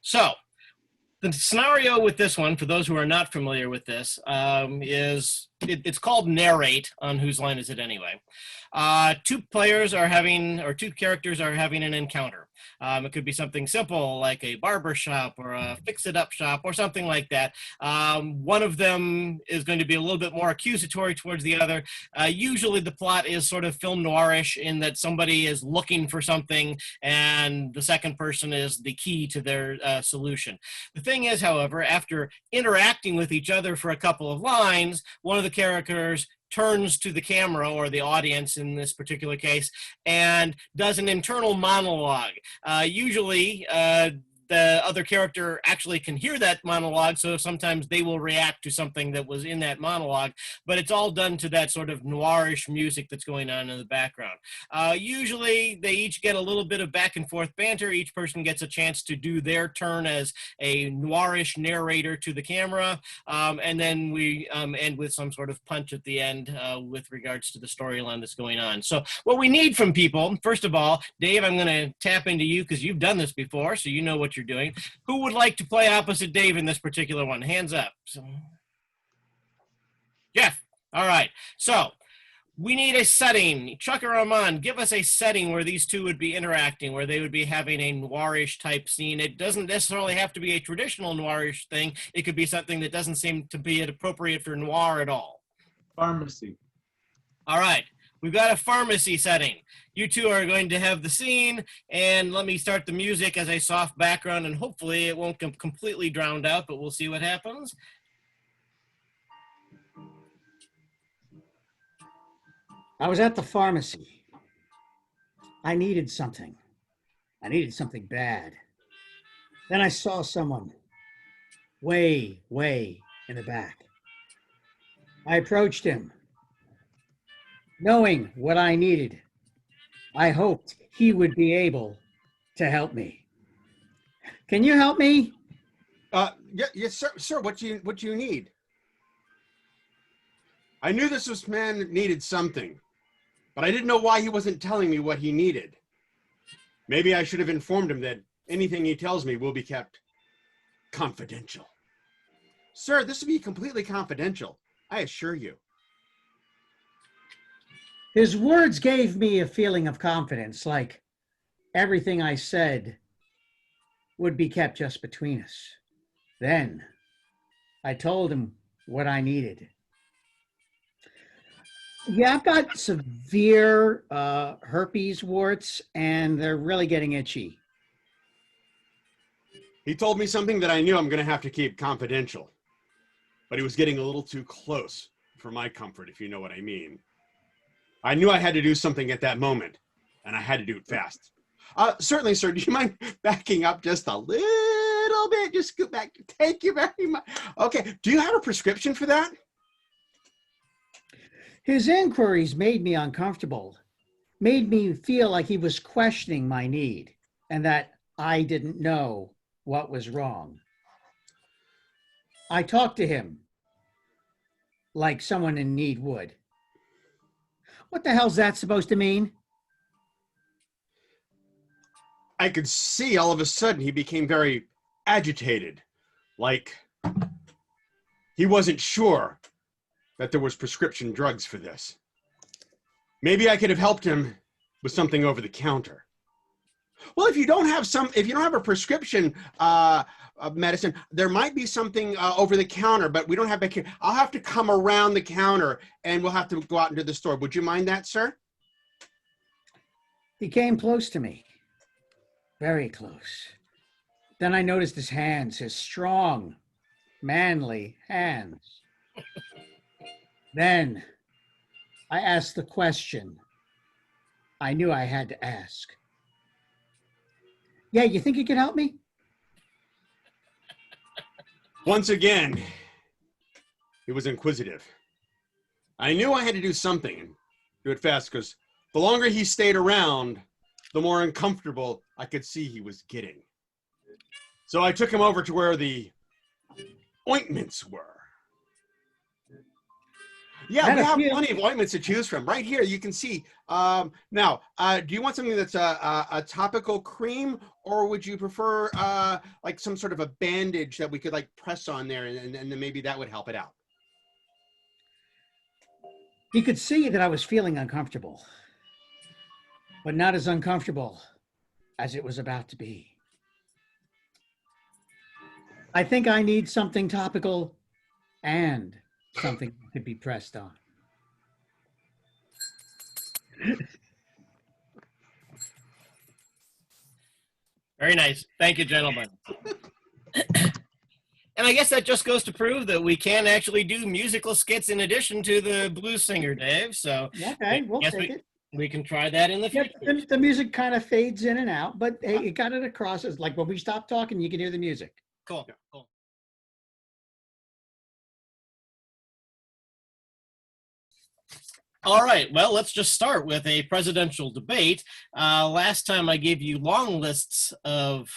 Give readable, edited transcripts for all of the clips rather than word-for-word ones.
So the scenario with this one, for those who are not familiar with this, it's called Narrate on Whose Line Is It Anyway? Two characters are having an encounter. It could be something simple like a barber shop or a fix-it-up shop or something like that. One of them is going to be a little bit more accusatory towards the other. Usually the plot is sort of film noirish in that somebody is looking for something and the second person is the key to their solution. The thing is, however, after interacting with each other for a couple of lines, one of the characters turns to the camera, or the audience in this particular case, and does an internal monologue. Usually, the other character actually can hear that monologue, so sometimes they will react to something that was in that monologue, but it's all done to that sort of noirish music that's going on in the background. Usually, they each get a little bit of back and forth banter. Each person gets a chance to do their turn as a noirish narrator to the camera, and then we end with some sort of punch at the end with regards to the storyline that's going on. So what we need from people, first of all, Dave, I'm going to tap into you because you've done this before, so you know what you're doing. Who would like to play opposite Dave in this particular one? Hands up. So, Jeff. All right. So we need a setting. Chuck or Armand, give us a setting where these two would be interacting, where they would be having a noirish type scene. It doesn't necessarily have to be a traditional noirish thing. It could be something that doesn't seem to be appropriate for noir at all. Pharmacy. All right. We've got a pharmacy setting. You two are going to have the scene, and let me start the music as a soft background, and hopefully it won't come completely drowned out, but we'll see what happens. I was at the pharmacy. I needed something. I needed something bad. Then I saw someone way, way in the back. I approached him. Knowing what I needed, I hoped he would be able to help me. Can you help me? Yes, sir. What do you need? I knew this man needed something, but I didn't know why he wasn't telling me what he needed. Maybe I should have informed him that anything he tells me will be kept confidential. Sir, this will be completely confidential, I assure you. His words gave me a feeling of confidence, like everything I said would be kept just between us. Then I told him what I needed. Yeah, I've got severe herpes warts, and they're really getting itchy. He told me something that I knew I'm going to have to keep confidential, but he was getting a little too close for my comfort, if you know what I mean. I knew I had to do something at that moment, and I had to do it fast. Certainly, sir. Do you mind backing up just a little bit? Just scoot back. Thank you very much. Okay. Do you have a prescription for that? His inquiries made me uncomfortable, made me feel like he was questioning my need and that I didn't know what was wrong. I talked to him like someone in need would. What the hell's that supposed to mean? I could see all of a sudden he became very agitated, like he wasn't sure that there was prescription drugs for this. Maybe I could have helped him with something over the counter. Well, if you don't have a prescription medicine, there might be something over the counter, but we don't have back here. I'll have to come around the counter and we'll have to go out into the store. Would you mind that, sir? He came close to me, very close. Then I noticed his hands, his strong, manly hands. Then I asked the question I knew I had to ask. Yeah, you think you could help me? Once again, he was inquisitive. I knew I had to do something and do it fast because the longer he stayed around, the more uncomfortable I could see he was getting. So I took him over to where the ointments were. Yeah, we have plenty of ointments to choose from. Right here, you can see. Now, do you want something that's a topical cream, or would you prefer like some sort of a bandage that we could like press on there, and then maybe that would help it out? He could see that I was feeling uncomfortable, but not as uncomfortable as it was about to be. I think I need something topical and something that could be pressed on. Very nice. Thank you, gentlemen. And I guess that just goes to prove that we can actually do musical skits in addition to the blues singer, Dave. So Okay, we'll take it. We can try that in the future. Yeah, the music kind of fades in and out, but hey, it got it across. It's like when we stop talking, you can hear the music. Cool. Yeah. Cool. All right, well, let's just start with a presidential debate. Last time I gave you long lists of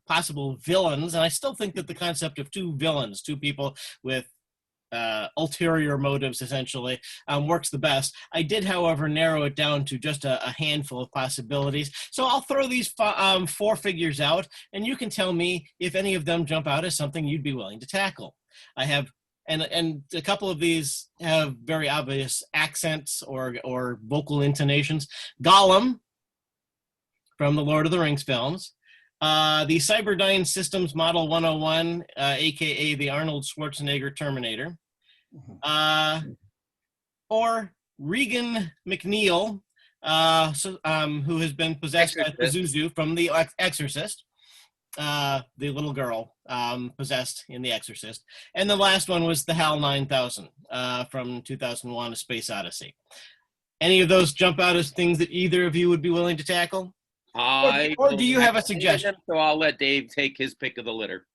possible villains, and I still think that the concept of two villains, two people with ulterior motives, essentially, works the best. I did, however, narrow it down to just a handful of possibilities. So I'll throw these four figures out, and you can tell me if any of them jump out as something you'd be willing to tackle. I have and a couple of these have very obvious accents or vocal intonations. Gollum from the Lord of the Rings films, the Cyberdyne Systems Model 101, aka the Arnold Schwarzenegger Terminator, or Regan McNeil, who has been possessed by Pazuzu from The Exorcist. The little girl possessed in The Exorcist. And the last one was the HAL 9000 from 2001, A Space Odyssey. Any of those jump out as things that either of you would be willing to tackle? Or do you have a suggestion? So I'll let Dave take his pick of the litter.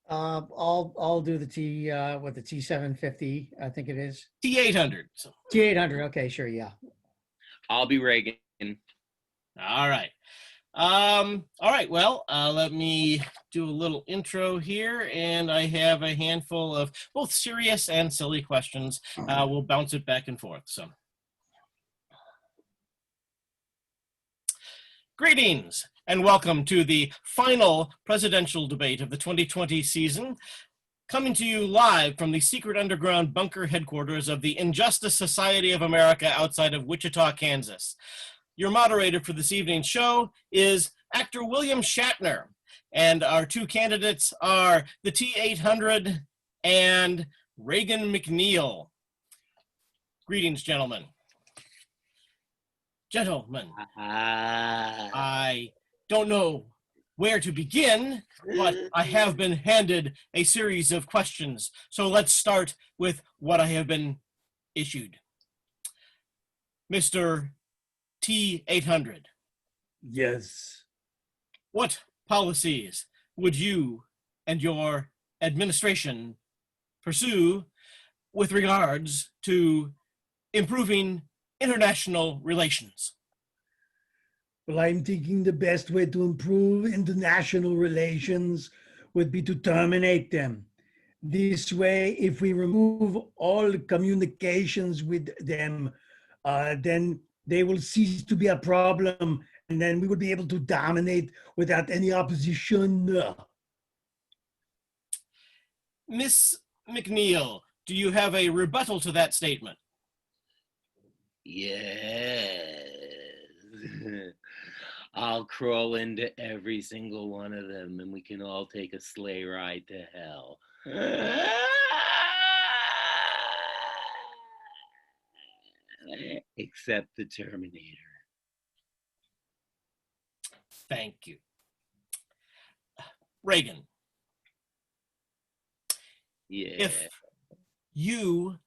I'll do the the T750, I think it is. T800. T800, okay, sure, yeah. I'll be Reagan. All right. All right, well, let me do a little intro here, and I have a handful of both serious and silly questions. We'll bounce it back and forth. So, greetings, and welcome to the final presidential debate of the 2020 season, coming to you live from the secret underground bunker headquarters of the Injustice Society of America outside of Wichita, Kansas. Your moderator for this evening's show is actor William Shatner, and our two candidates are the T800 and Regan McNeil. Greetings, gentlemen. Gentlemen, I don't know where to begin, but I have been handed a series of questions, so let's start with what I have been issued. Mr. T800. Yes. What policies would you and your administration pursue with regards to improving international relations? Well, I'm thinking the best way to improve international relations would be to terminate them. This way, if we remove all communications with them, then they will cease to be a problem, and then we will be able to dominate without any opposition. Miss McNeil, do you have a rebuttal to that statement? Yes. I'll crawl into every single one of them, and we can all take a sleigh ride to hell. Except the Terminator. Thank you. Reagan. Yeah. If you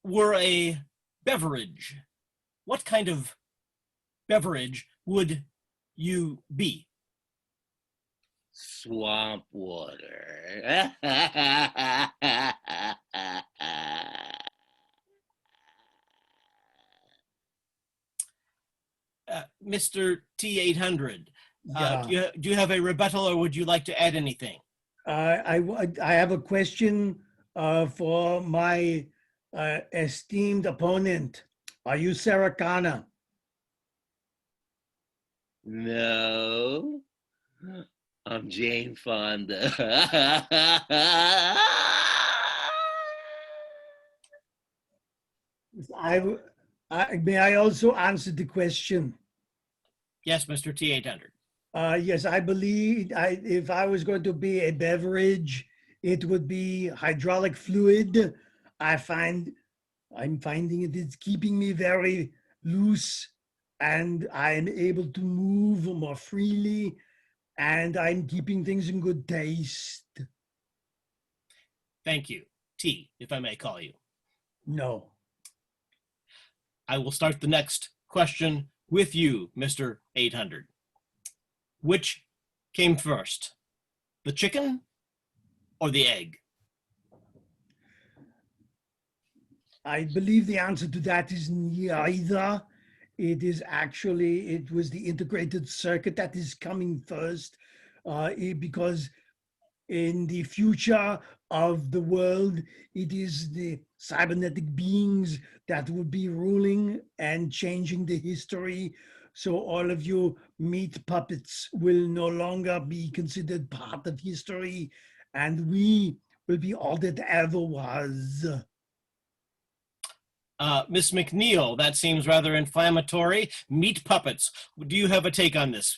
were a beverage, what kind of beverage would you be? Swamp water. Mr. T800, Yeah. do you have a rebuttal or would you like to add anything? I have a question for my esteemed opponent. Are you Sarah Connor? No, I'm Jane Fonda. May I also answer the question? Yes, Mr. T800. Yes, I believe if I was going to be a beverage, it would be hydraulic fluid. I'm finding it's keeping me very loose and I'm able to move more freely and I'm keeping things in good taste. Thank you. T, if I may call you. No. I will start the next question with you, Mr. 800. Which came first, the chicken or the egg? I believe the answer to that is neither. It was the integrated circuit that is coming first because in the future of the world, it is the cybernetic beings that will be ruling and changing the history. So all of you meat puppets will no longer be considered part of history, and we will be all that ever was. Miss McNeil, that seems rather inflammatory. Meat puppets. Do you have a take on this?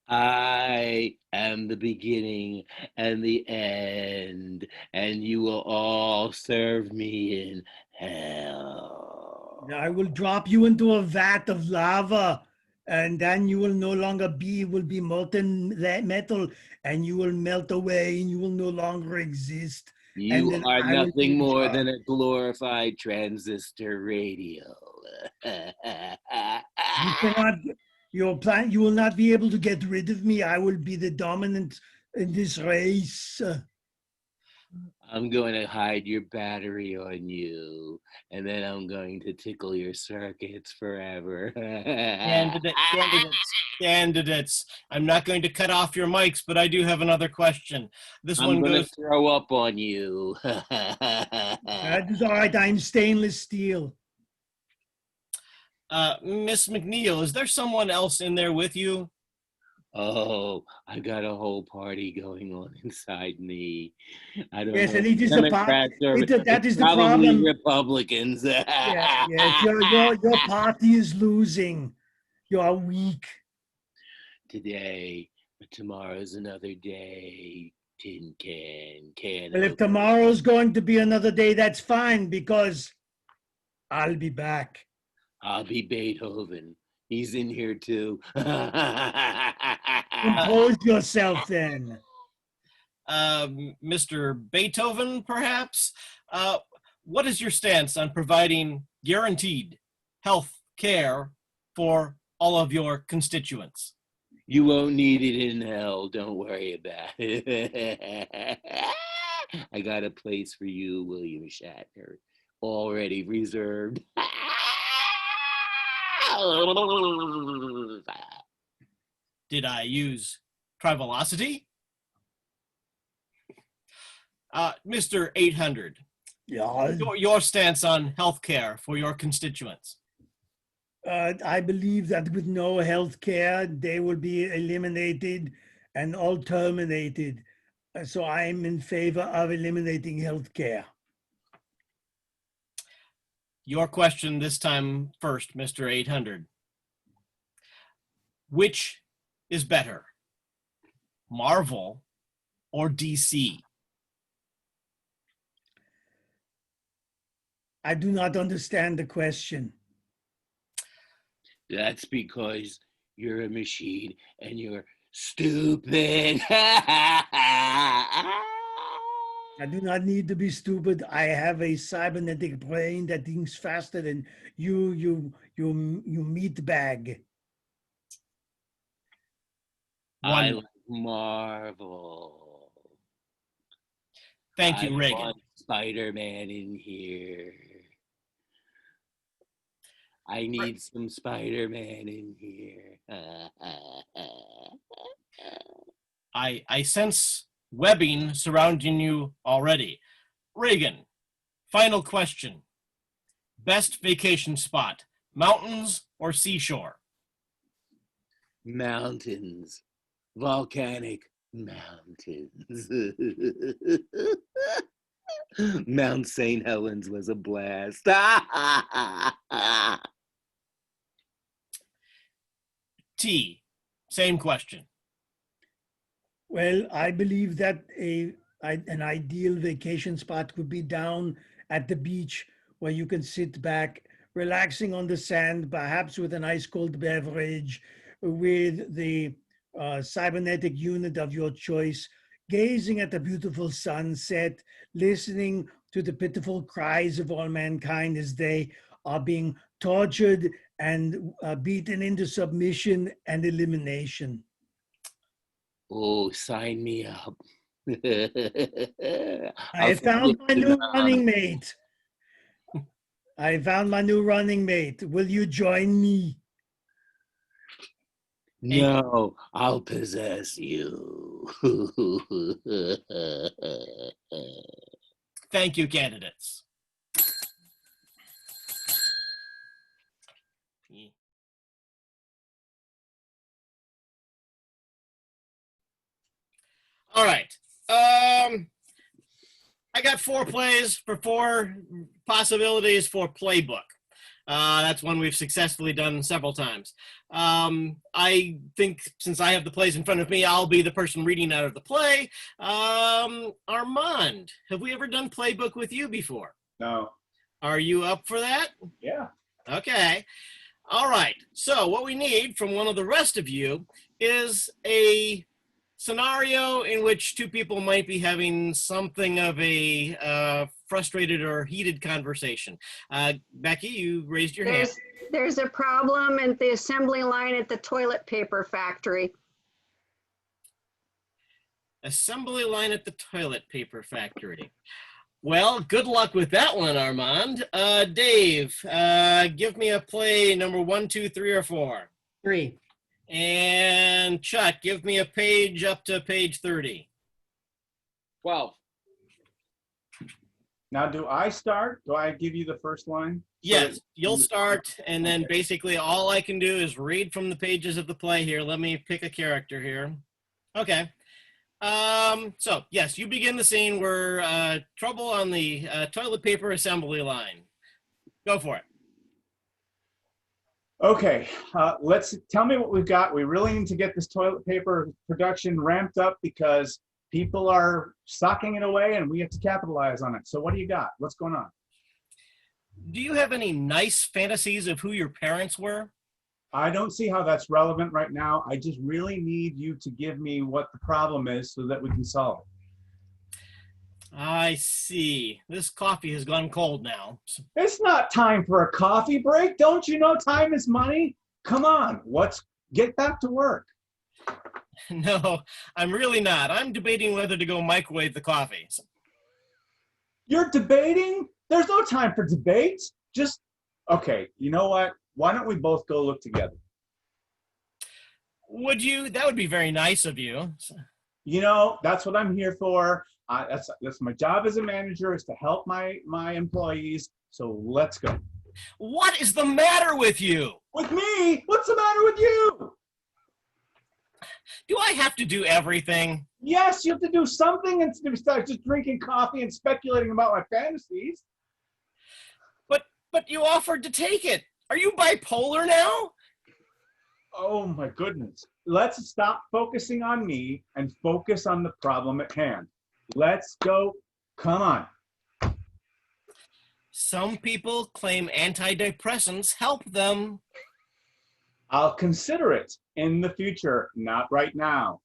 I am the beginning and the end, and you will all serve me in hell. I will drop you into a vat of lava, and then you will no longer will be molten metal, and you will melt away, and you will no longer exist. And You then are I will be nothing in more charge. than a glorified transistor radio. You cannot. You will not be able to get rid of me. I will be the dominant in this race. I'm going to hide your battery on you, and then I'm going to tickle your circuits forever. Candidates. I'm not going to cut off your mics, but I do have another question. This I'm one going to goes, throw up on you. That is all right. I'm stainless steel. Miss McNeil, is there someone else in there with you? Oh, I got a whole party going on inside me. I don't Yes, know. and it is the part. Democrats or That is the probably problem. Republicans. Yes. Your party is losing. You are weak. Today, but tomorrow's another day. Tin can Well, if opener. tomorrow's going to be another day, that's fine because I'll be back. I'll be Beethoven. He's in here too. Compose yourself then. Mr. Beethoven, perhaps? What is your stance on providing guaranteed health care for all of your constituents? You won't need it in hell. Don't worry about it. I got a place for you, William Shatner, already reserved. Did I use trivelocity? Mr. 800, Yeah. your stance on healthcare for your constituents? I believe that with no health care, they will be eliminated and all terminated. So I'm in favor of eliminating health care. Your question this time first, Mr. 800. Which is better, Marvel or DC? I do not understand the question. That's because you're a machine and you're stupid. I I do not need to be stupid. I have a cybernetic brain that thinks faster than you meat bag. I One. like Marvel. Thank you, I Reagan. want Spider-Man in here. I need some Spider-Man in here. I sense webbing surrounding you already. Reagan, final question. Best vacation spot, mountains or seashore? Mountains. Volcanic mountains. Mount St. Helens was a blast. T, same question. Well, I believe that an ideal vacation spot would be down at the beach where you can sit back, relaxing on the sand, perhaps with an ice cold beverage, with the cybernetic unit of your choice, gazing at the beautiful sunset, listening to the pitiful cries of all mankind as they are being tortured and beaten into submission and elimination. Oh, sign me up. I found my new running mate. I found my new running mate. Will you join me? No, I'll possess you. Thank you, candidates. All right. I got 4 plays for 4 possibilities for Playbook. That's one we've successfully done several times. I think since I have the plays in front of me, I'll be the person reading out of the play. Armand, have we ever done Playbook with you before? No. Are you up for that? Yeah. Okay. All right. So what we need from one of the rest of you is a scenario in which 2 people might be having something of a frustrated or heated conversation. Becky, you raised your hand. There's a problem at the assembly line at the toilet paper factory. Assembly line at the toilet paper factory. Well, good luck with that one, Armand. Dave, give me a play number 1, 2, 3, or 4. 3. And Chuck, give me a page up to page 30. 12. Now, do I start? Do I give you the first line? Yes, you'll start, and then basically all I can do is read from the pages of the play here. Let me pick a character here. Okay. So, yes, you begin the scene where trouble on the toilet paper assembly line. Go for it. Okay, tell me what we've got. We really need to get this toilet paper production ramped up because people are socking it away and we have to capitalize on it. So what do you got? What's going on? Do you have any nice fantasies of who your parents were? I don't see how that's relevant right now. I just really need you to give me what the problem is so that we can solve it. I see. This coffee has gone cold now. It's not time for a coffee break. Don't you know time is money? Come on, let's get back to work. No, I'm really not. I'm debating whether to go microwave the coffee. You're debating? There's no time for debate. Just, okay, you know what? Why don't we both go look together? Would you? That would be very nice of you. You know, that's what I'm here for. That's my job as a manager, is to help my employees. So let's go. What is the matter with you? With me? What's the matter with you? Do I have to do everything? Yes, you have to do something instead of start just drinking coffee and speculating about my fantasies. But you offered to take it. Are you bipolar now? Oh my goodness. Let's stop focusing on me and focus on the problem at hand. Let's go. Come on. Some people claim antidepressants help them. I'll consider it in the future, not right now.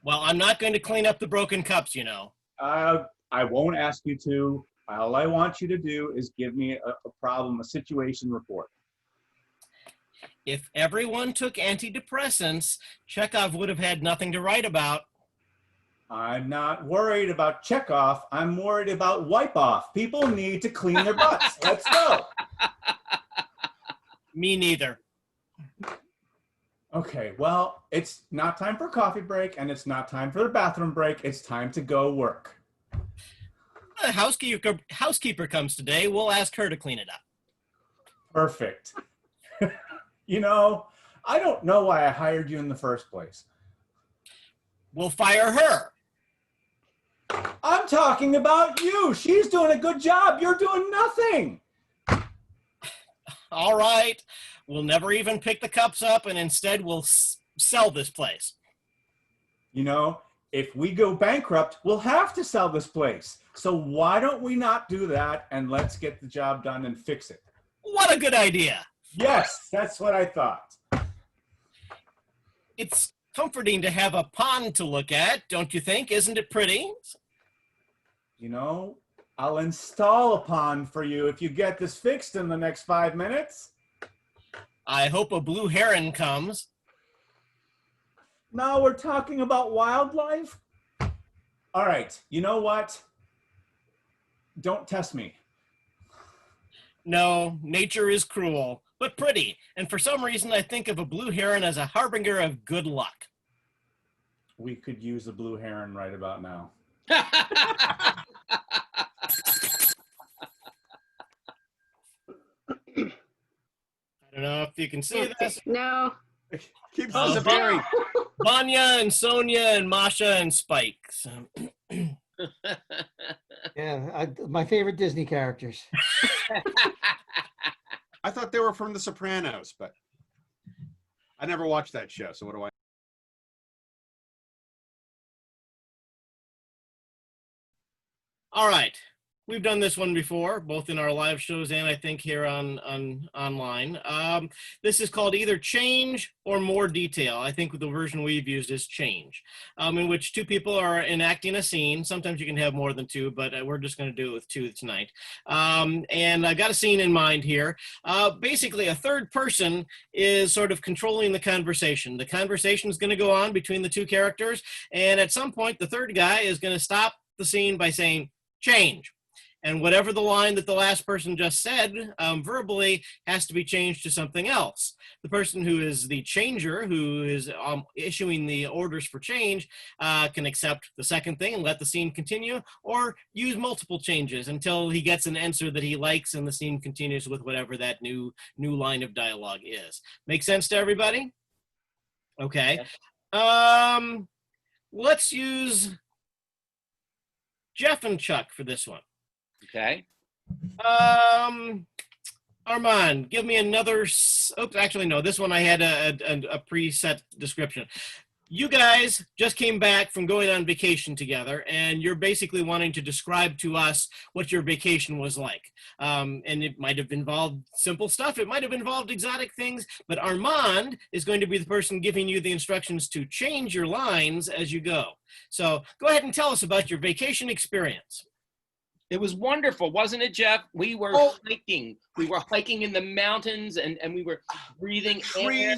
Well, I'm not going to clean up the broken cups, you know. I won't ask you to. All I want you to do is give me a problem, a situation report. If everyone took antidepressants, Chekhov would have had nothing to write about. I'm not worried about check-off. I'm worried about wipe-off. People need to clean their butts. Let's go. Me neither. Okay, well, it's not time for a coffee break, and it's not time for the bathroom break. It's time to go work. The housekeeper comes today. We'll ask her to clean it up. Perfect. You know, I don't know why I hired you in the first place. We'll fire her. I'm talking about you. She's doing a good job. You're doing nothing. All right. We'll never even pick the cups up, and instead we'll sell this place. You know, if we go bankrupt, we'll have to sell this place. So why don't we not do that, and let's get the job done and fix it? What a good idea. Yes, that's what I thought. It's comforting to have a pond to look at, don't you think? Isn't it pretty? You know, I'll install a pond for you if you get this fixed in the next 5 minutes. I hope a blue heron comes. No, we're talking about wildlife. All right, you know what? Don't test me. No, nature is cruel, but pretty. And for some reason, I think of a blue heron as a harbinger of good luck. We could use a blue heron right about now. I don't know if you can see this. No. Keep Oh, disappearing. Vanya and Sonia and Masha and Spike. So, Yeah, my favorite Disney characters. I thought they were from The Sopranos, but I never watched that show, so what do I? all right. We've done this one before, both in our live shows and I think here on online. This is called either change or more detail. I think the version we've used is change, in which two people are enacting a scene. Sometimes you can have more than two, but we're just going to do it with two tonight. And I got a scene in mind here. Basically, a third person is sort of controlling the conversation. The conversation is going to go on between the two characters, and at some point, the third guy is going to stop the scene by saying, change. And whatever the line that the last person just said verbally has to be changed to something else. The person who is the changer, who is issuing the orders for change, can accept the second thing and let the scene continue, or use multiple changes until he gets an answer that he likes and the scene continues with whatever that new line of dialogue is. Make sense to everybody? Okay. Let's use Jeff and Chuck for this one. Okay. Armand, give me another. Oops, actually, no. This one I had a preset description. You guys just came back from going on vacation together, and you're basically wanting to describe to us what your vacation was like. And it might have involved simple stuff. It might have involved exotic things. But Armand is going to be the person giving you the instructions to change your lines as you go. So go ahead and tell us about your vacation experience. It was wonderful, wasn't it, Jeff? We were hiking. We were hiking in the mountains, and we were breathing air.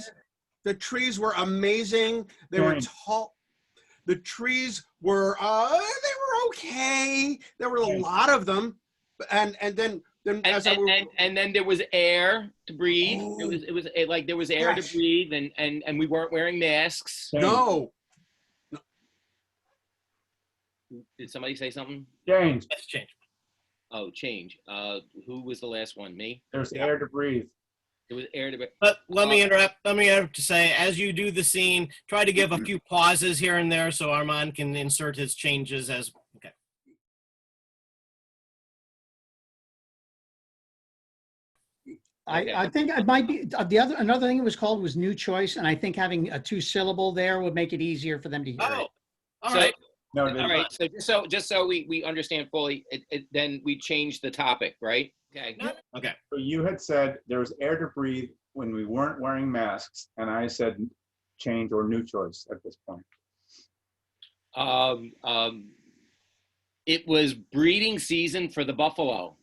The trees were amazing. They were tall. The trees were they were okay. There were a lot of them, and then there was air to breathe. Oh. It was like there was air to breathe, and we weren't wearing masks. No. Did somebody say something? Change. Let's change. Oh, change. Who was the last one? Me? There's air to breathe. There was air to breathe. But let me interrupt. Let me interrupt to say, as you do the scene, try to give a few pauses here and there so Armand can insert his changes as. Okay. I think it might be another thing it was called was new choice, and I think having a 2-syllable there would make it easier for them to hear it. All right. No, All right. So just so we understand fully, then we changed the topic, right? Okay. Okay. So you had said there was air to breathe when we weren't wearing masks, and I said change or new choice at this point. It was breeding season for the buffalo.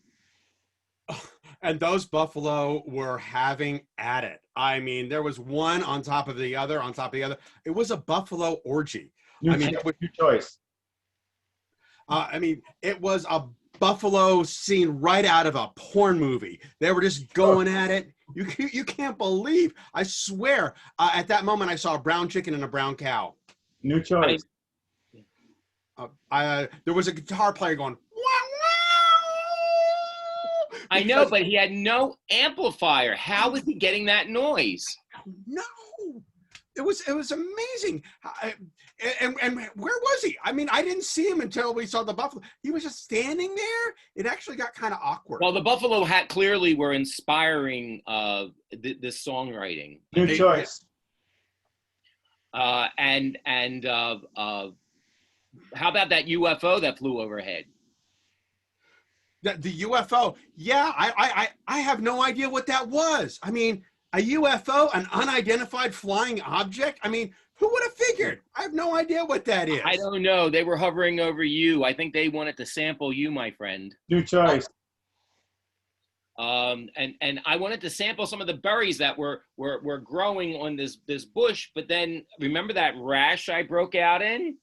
And those buffalo were having at it. I mean, there was one on top of the other, on top of the other. It was a buffalo orgy. New, I mean, it was, new choice. it was a buffalo scene right out of a porn movie. They were just going at it. You can't believe. I swear, at that moment, I saw a brown chicken and a brown cow. New choice. There was a guitar player going. I know, but he had no amplifier. How was he getting that noise? No, it was amazing. And where was he? I mean, I didn't see him until we saw the buffalo. He was just standing there. It actually got kind of awkward. Well, the Buffalo Hat clearly were inspiring this songwriting. New choice. How about that UFO that flew overhead? The UFO, yeah, I have no idea what that was. I mean, a UFO, an unidentified flying object. I mean, who would have figured? I have no idea what that is. I don't know. They were hovering over you. I think they wanted to sample you, my friend. New choice. And I wanted to sample some of the berries that were growing on this bush. But then remember that rash I broke out in?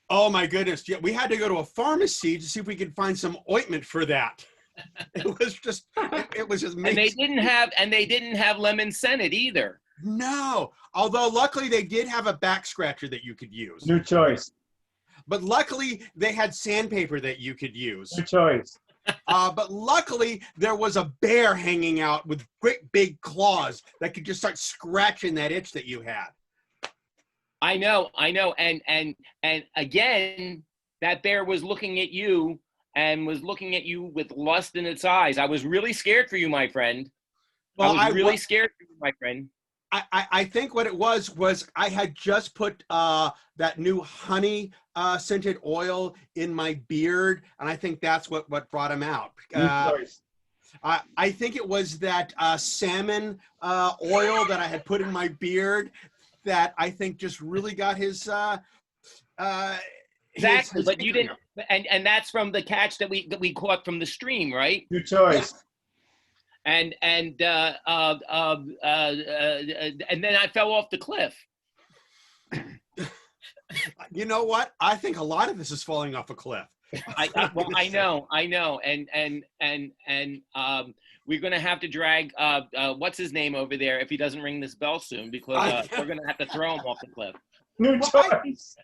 Oh my goodness! Yeah, we had to go to a pharmacy to see if we could find some ointment for that. It was just amazing. And they didn't have lemon scented either. No, although luckily they did have a back scratcher that you could use. New choice. But luckily they had sandpaper that you could use. New choice. But luckily there was a bear hanging out with great big claws that could just start scratching that itch that you had. I know, and again, that bear was looking at you and was looking at you with lust in its eyes. I was really scared for you, my friend. Well, I was really scared for you, my friend. I think what it was I had just put that new honey scented oil in my beard, and I think that's what brought him out. I think it was that salmon oil that I had put in my beard that I think just really got his exactly, but you didn't, and that's from the catch that we caught from the stream, right? New choice. And then I fell off the cliff. You know what? I think a lot of this is falling off a cliff. I know, and we're gonna have to drag what's his name over there if he doesn't ring this bell soon, because we're gonna have to throw him off the cliff. New choice.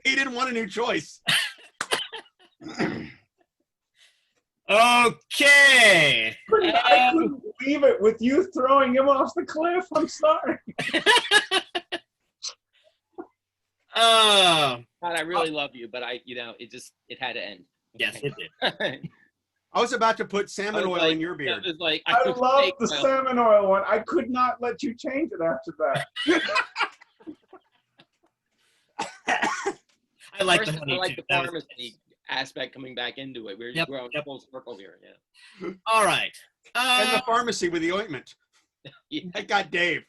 He didn't want a new choice. Okay. I couldn't believe it with you throwing him off the cliff. I'm sorry. God, I really love you, but it had to end. Yes, it did. I was about to put salmon oil in your beard. I love the salmon oil one. I could not let you change it after that. I like the honey I like too. the pharmacy aspect coming back into it. We're growing full circle here. Yeah. All right. And the pharmacy with the ointment. I got Dave.